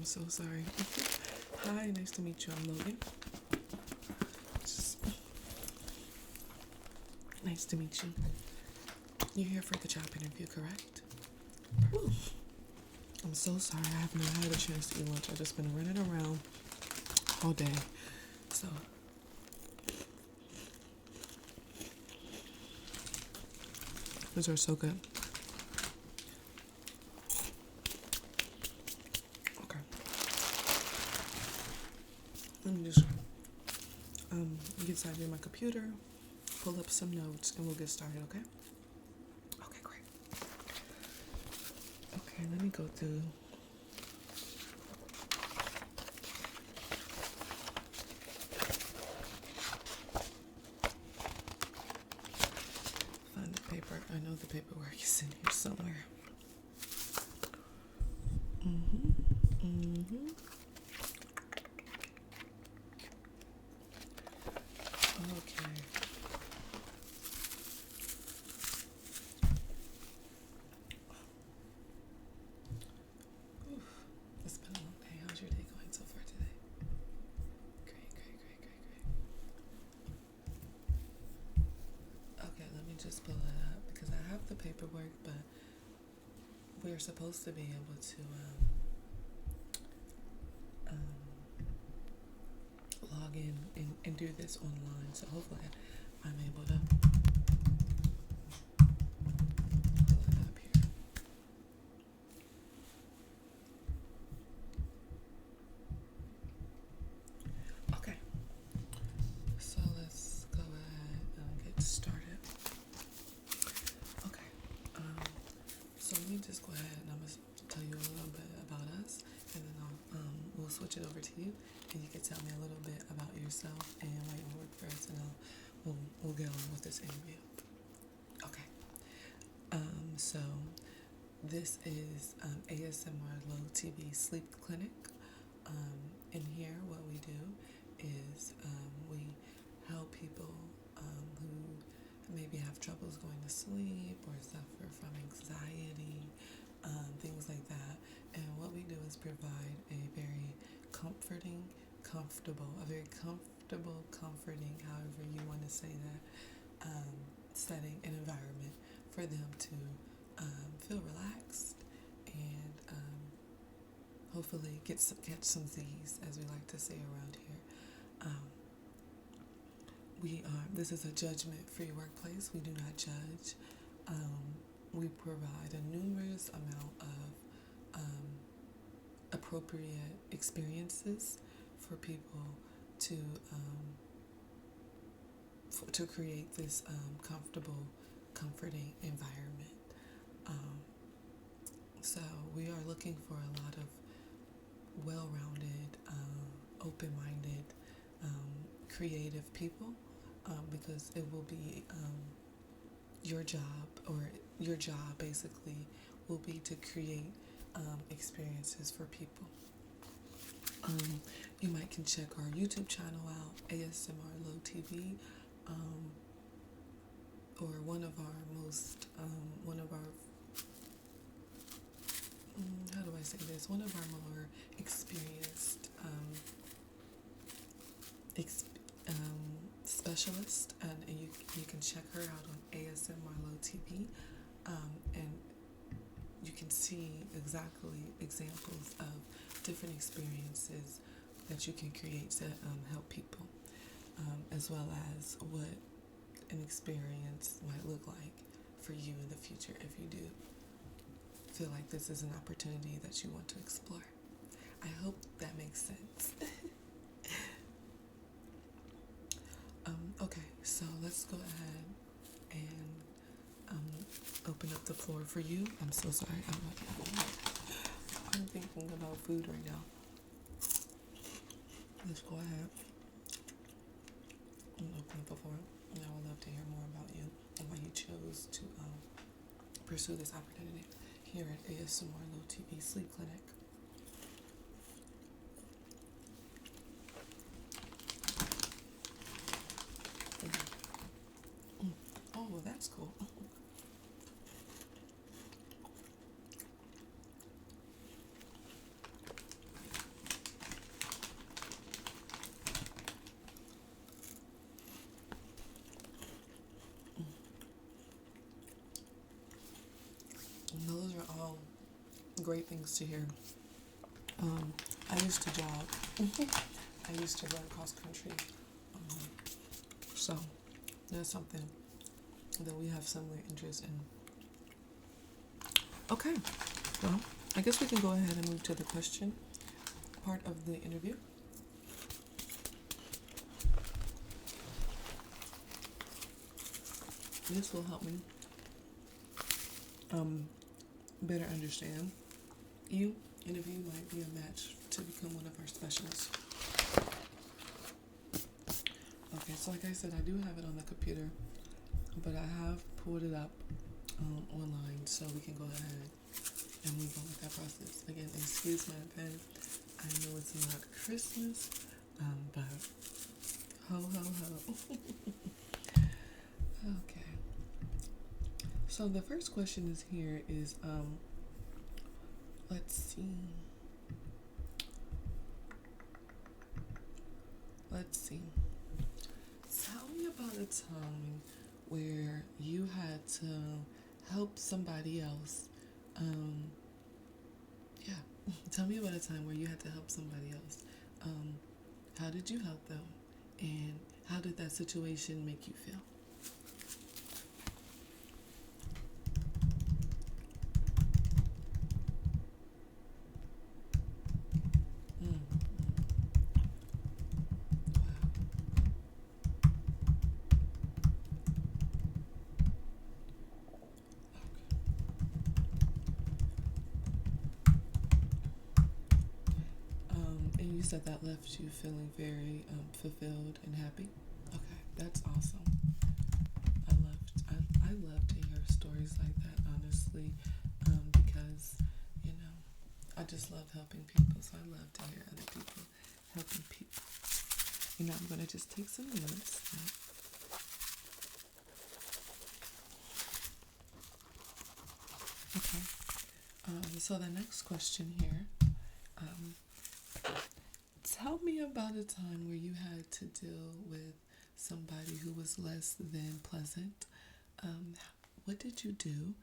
I'm so sorry. Hi, nice to meet you. I'm Logan. Just nice to meet you. You're here for the job interview, correct? Woo. I'm so sorry. I have not had a chance to eat lunch. I've just been running around all day. So, those are so good. Okay. Let me just get started in my computer, pull up some notes, and we'll get started, okay? Okay, great. Okay, let me go through. Find the paper. I know the paperwork is in here somewhere. Okay. Oof. It's been a long day. How's your day going so far today? Great. Okay, let me just pull it up because I have the paperwork, but we're supposed to be able to log in and do this online. So hopefully I'm able to pull it up here. Okay, so let's go ahead and get started. Okay, so let me just go ahead and I'm going to tell you a little bit about us, and then we'll switch it over to you, and you can tell me a little bit about yourself and why you work for us, and we'll get on with this interview. Okay. So this is ASMR Low TV Sleep Clinic. In here, what we do is we help people who maybe have troubles going to sleep or suffer from anxiety, things like that. And what we do is provide a very comforting, comforting, however you want to say that, setting and environment for them to feel relaxed and hopefully catch some Z's, as we like to say around here. This is a judgment-free workplace. We do not judge. We provide a numerous amount of appropriate experiences for people to create this comforting environment. So we are looking for a lot of well-rounded, open-minded, creative people, because it will be your job basically will be to create experiences for people. You might can check our YouTube channel out, ASMR Low TV, or one of our more experienced specialists, and you can check her out on ASMR Low TV, and you can see exactly examples of different experiences that you can create to help people, as well as what an experience might look like for you in the future if you do feel like this is an opportunity that you want to explore. I hope that makes sense. Okay, so let's go ahead and open up the floor for you. I'm so sorry. I'm thinking about food right now. Let's go ahead and open up the floor. And I would love to hear more about you and why you chose to pursue this opportunity here at ASMR Low TV Sleep Clinic. Oh, well, that's cool. great things to hear. I used to jog. I used to run cross country. So that's something that we have similar interests in. Okay, well, I guess we can go ahead and move to the question part of the interview. This will help me better understand you, and if you might be a match to become one of our specialists. Okay, so like I said, I do have it on the computer, but I have pulled it up online so we can go ahead and move on with that process. Again, excuse my pen. I know it's not Christmas, but ho ho ho. Okay. So the first question is here is let's see. Tell me about a time where you had to help somebody else. Yeah. Tell me about a time where you had to help somebody else. How did you help them? And how did that situation make you feel? And you said that left you feeling very fulfilled and happy. Okay, that's awesome. I love to hear stories like that, honestly, because I just love helping people. So I love to hear other people helping people. I'm gonna just take some notes. Okay. So the next question here. Tell me about a time where you had to deal with somebody who was less than pleasant. What did you do?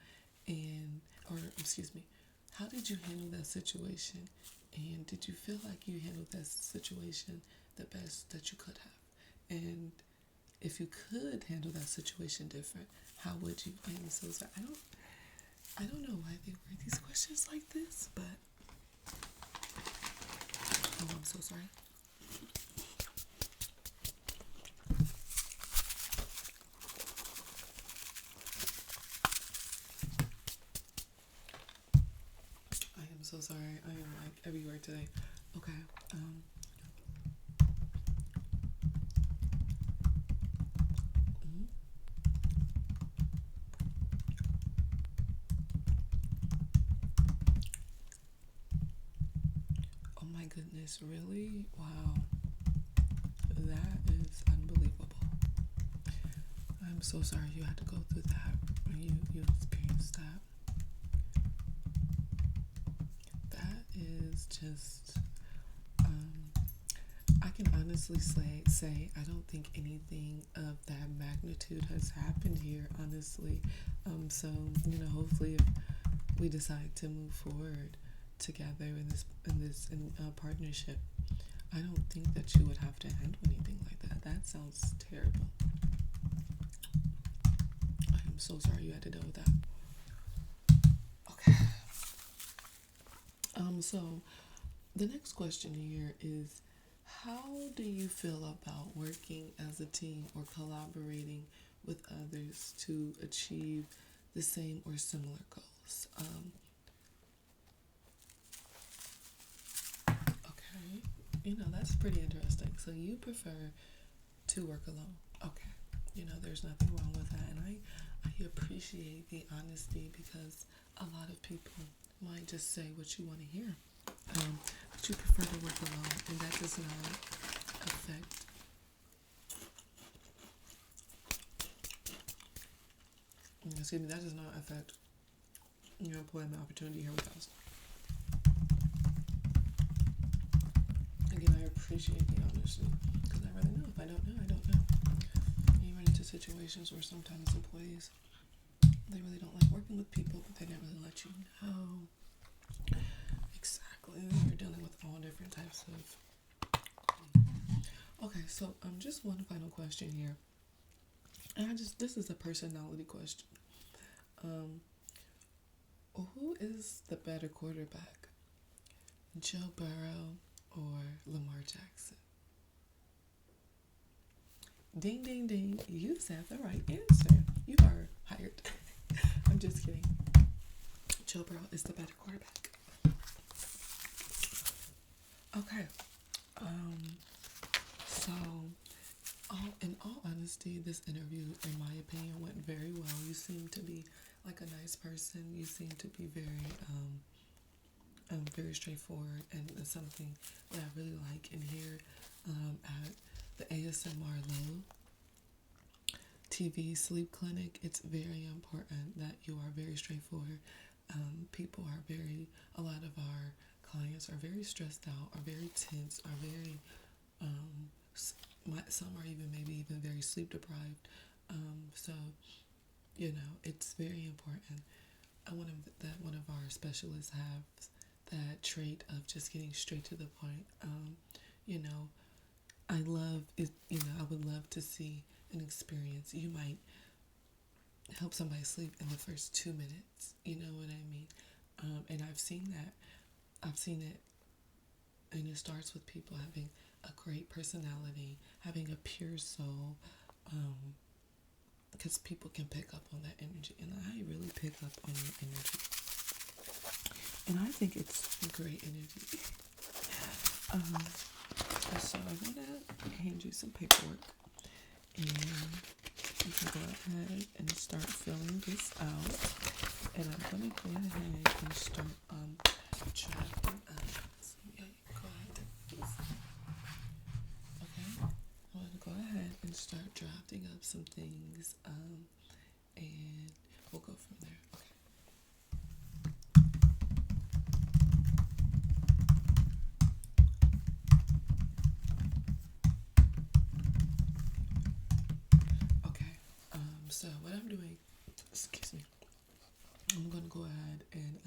How did you handle that situation? And did you feel like you handled that situation the best that you could have? And if you could handle that situation different, how would you? I am so sorry. I don't know why they word these questions like this, but I'm so sorry. I am so sorry. I am like everywhere today. Okay. Oh my goodness, really? Wow. That is unbelievable. I'm so sorry you had to go through that. You experienced that. That is just I can honestly say I don't think anything of that magnitude has happened here, honestly. So hopefully if we decide to move forward together in this partnership, I don't think that you would have to handle anything like that. That sounds terrible. I'm so sorry you had to deal with that. Okay. So the next question here is, how do you feel about working as a team or collaborating with others to achieve the same or similar goals? Okay, that's pretty interesting. So you prefer to work alone. Okay, there's nothing wrong with that. And I appreciate the honesty, because a lot of people might just say what you want to hear. But you prefer to work alone, and that does not affect that does not affect your employment opportunity here with us. Again, I appreciate the honesty, because I really know. If I don't know, I don't know. You run into situations where sometimes employees, they really don't like working with people, but they never really let you know. aggressive. Okay, so just one final question here. And this is a personality question. Um, who is the better quarterback, Joe Burrow or Lamar Jackson? Ding, ding, ding. You said the right answer. You are hired. I'm just kidding. Joe Burrow is the better quarterback. Okay. So, in all honesty, this interview, in my opinion, went very well. You seem to be like a nice person. You seem to be very straightforward, and it's something that I really like in here at the ASMR Low TV Sleep Clinic. It's very important that you are very straightforward. People are a lot of our clients are very stressed out, are very tense, are very, some are maybe even very sleep deprived. So, it's very important. One of our specialists has that trait of just getting straight to the point. I love it. I would love to see an experience. You might help somebody sleep in the first 2 minutes. You know what I mean? And I've seen that. I've seen it, and it starts with people having a great personality, having a pure soul, because people can pick up on that energy, and I really pick up on your energy, and I think it's great energy. So I want to hand you some paperwork, and you can go ahead and start filling this out, and I'm going to go ahead and start drafting up. So yeah, go ahead. Okay, I'm going to go ahead and start drafting up some things, and we'll go from there. Okay. So what I'm doing, excuse me, I'm going to go ahead and,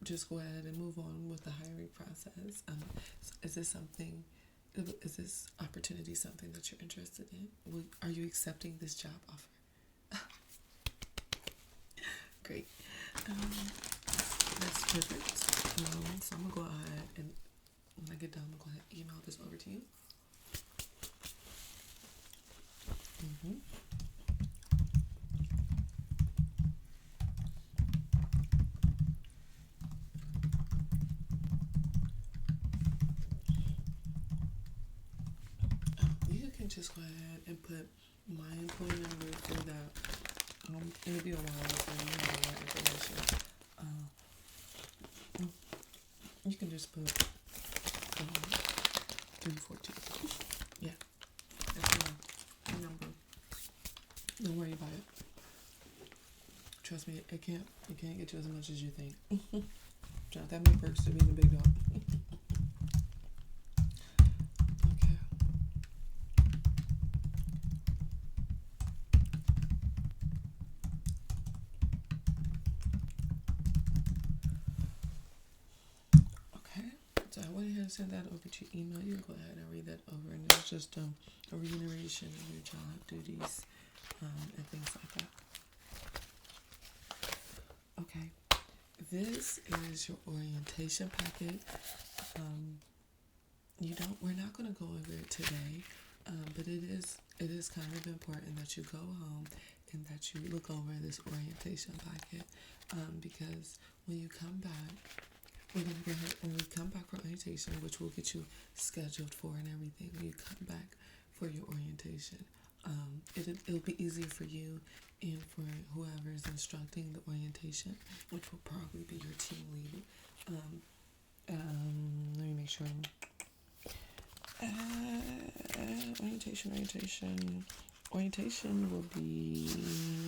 just go ahead and move on with the hiring process. Is this opportunity something that you're interested in? Are you accepting this job offer? Great. That's perfect. So I'm going to go ahead and when I get done, I'm going to go ahead and email this over to you. You can just go ahead and put my employee number through that. It'll be a while before you have all that information. You can just put 314. Yeah, that's my number. Don't worry about it. Trust me, it can't get you as much as you think. Not that many perks to being a big dog. Okay. Okay. So I went ahead and sent that over to your email. You can go ahead and read that over, and it's just a reiteration of your job duties and things like that. Okay, this is your orientation packet. We're not going to go over it today, but it is kind of important that you go home and that you look over this orientation packet, because when you come back, we're going to go ahead and we come back for orientation, which will get you scheduled for and everything. When you come back for your orientation, it'll be easier for you and for whoever is instructing the orientation, which will probably be your team lead. Let me make sure. Orientation will be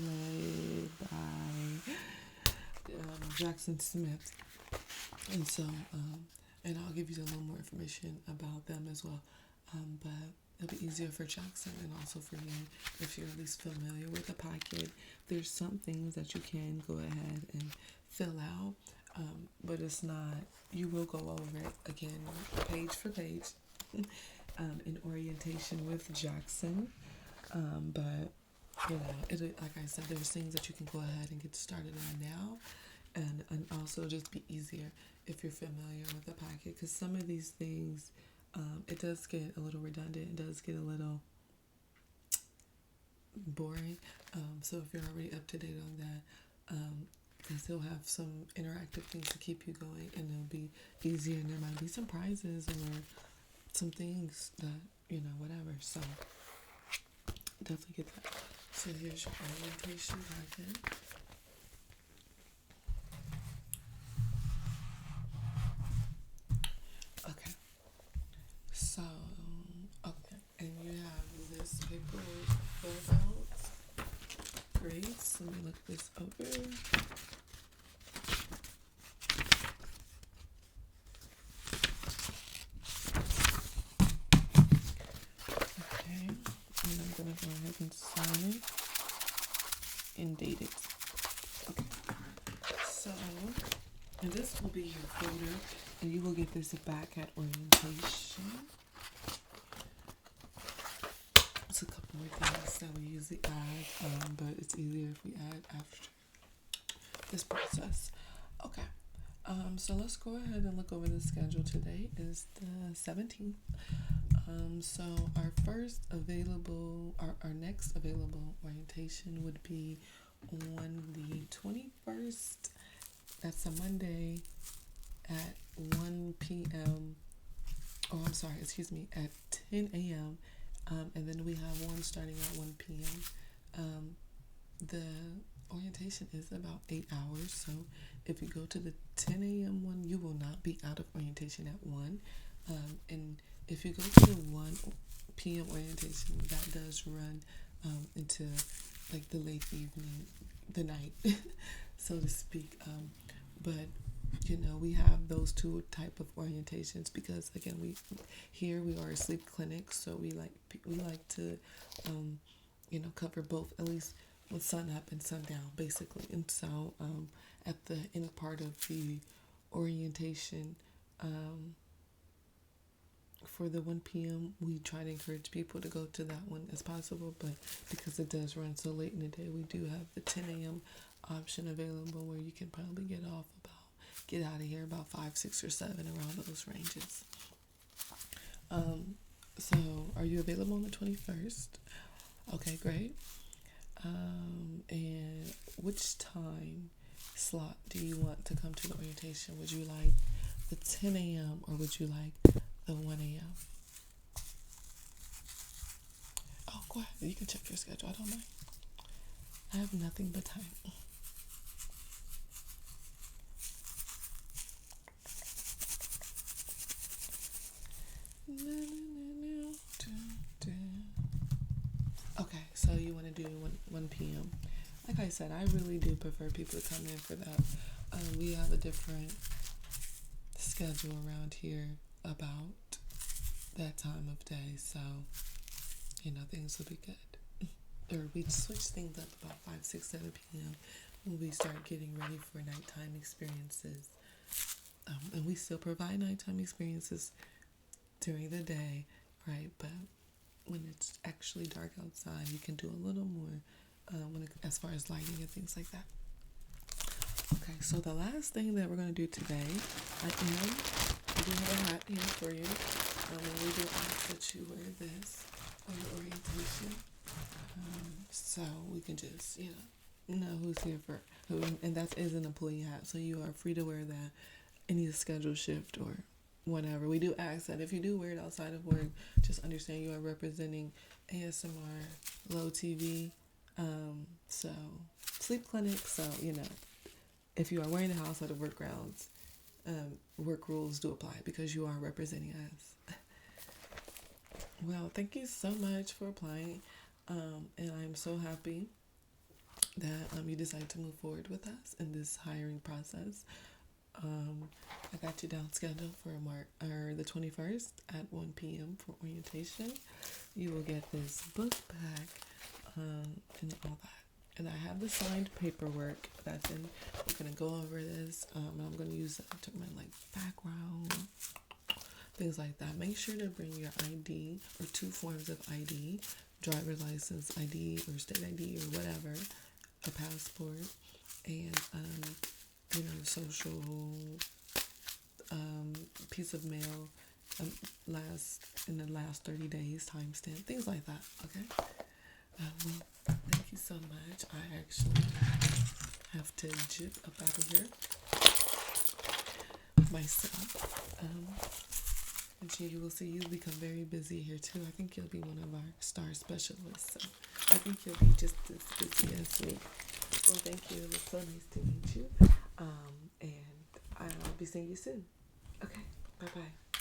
led by Jackson Smith, and so and I'll give you a little more information about them as well. But it'll be easier for Jackson and also for you if you're at least familiar with the packet. There's some things that you can go ahead and fill out but it's not, you will go over it again, page for page, in orientation with Jackson. But, you know, like I said, there's things that you can go ahead and get started on now. And also just be easier if you're familiar with the packet. Because some of these things, it does get a little redundant. It does get a little boring. So if you're already up to date on that, because he'll have some interactive things to keep you going, and it'll be easier, and there might be some prizes or some things that, you know, whatever. So definitely get that. So here's your orientation packet. Okay. So, okay, and you have this paper filled out. Great. So let me look this over. Okay, and I'm gonna go ahead and sign it and date it. Okay. So, and this will be your folder, and you will get this back at orientation. It's a couple more things that we usually add, but it's easier if we add after this process. Okay. So let's go ahead and look over the schedule. Today is the 17th. So our first available, our next available orientation would be on the 21st. That's a Monday at 1 p.m. Oh, I'm sorry, excuse me, at 10 a.m. And then we have one starting at 1 p.m. The orientation is about 8 hours. So if you go to the 10 a.m. one, you will not be out of orientation at 1. And if you go to the 1 p.m. orientation, that does run into like the late evening, the night, so to speak. But you know, we have those two type of orientations because again, we are a sleep clinic, so we like to you know, cover both, at least with sun up and sun down, basically. And so at the end part of the orientation, for the 1 p.m., we try to encourage people to go to that one as possible, but because it does run so late in the day, we do have the 10 a.m. option available where you can probably get out of here about 5, 6, or 7, around those ranges. So are you available on the 21st? Okay, great. And which time slot do you want to come to the orientation? Would you like the 10 a.m. or would you like the 1 a.m.? Oh, go ahead. You can check your schedule. I don't mind. I have nothing but time. Okay, so you want to do 1 p.m. Like I said, I really do prefer people to come in for that. We have a different schedule around here about that time of day, so you know, things will be good. Or we switch things up about 5, 6, 7 p.m. when we start getting ready for nighttime experiences. And we still provide nighttime experiences during the day, right? But when it's actually dark outside, you can do a little more as far as lighting and things like that. Okay, so the last thing that we're going to do today, I do have a hat here for you. And we do ask that you wear this for your orientation. So we can just, you know who's here for who. And that is an employee hat, so you are free to wear that any schedule shift or whatever. We do ask that if you do wear it outside of work, just understand you are representing ASMR, Low TV, so sleep clinic. So, you know, if you are wearing it outside of work grounds, work rules do apply because you are representing us. Well, thank you so much for applying, and I'm so happy that you decided to move forward with us in this hiring process. I got you down scheduled for the 21st at 1 p.m. for orientation. You will get this book back and all that. And I have the signed paperwork that's in. We're gonna go over this. And I'm gonna use that to my like background, things like that. Make sure to bring your ID or two forms of ID, driver's license ID or state ID or whatever, a passport, and social piece of mail last in the last 30 days timestamp, things like that. Okay. Thank you so much. I actually have to jip up out of here myself. And you will see you become very busy here too. I think you'll be one of our star specialists. So I think you'll be just as busy as me. Well, thank you. It was so nice to meet you. And I'll be seeing you soon. Okay. Bye-bye.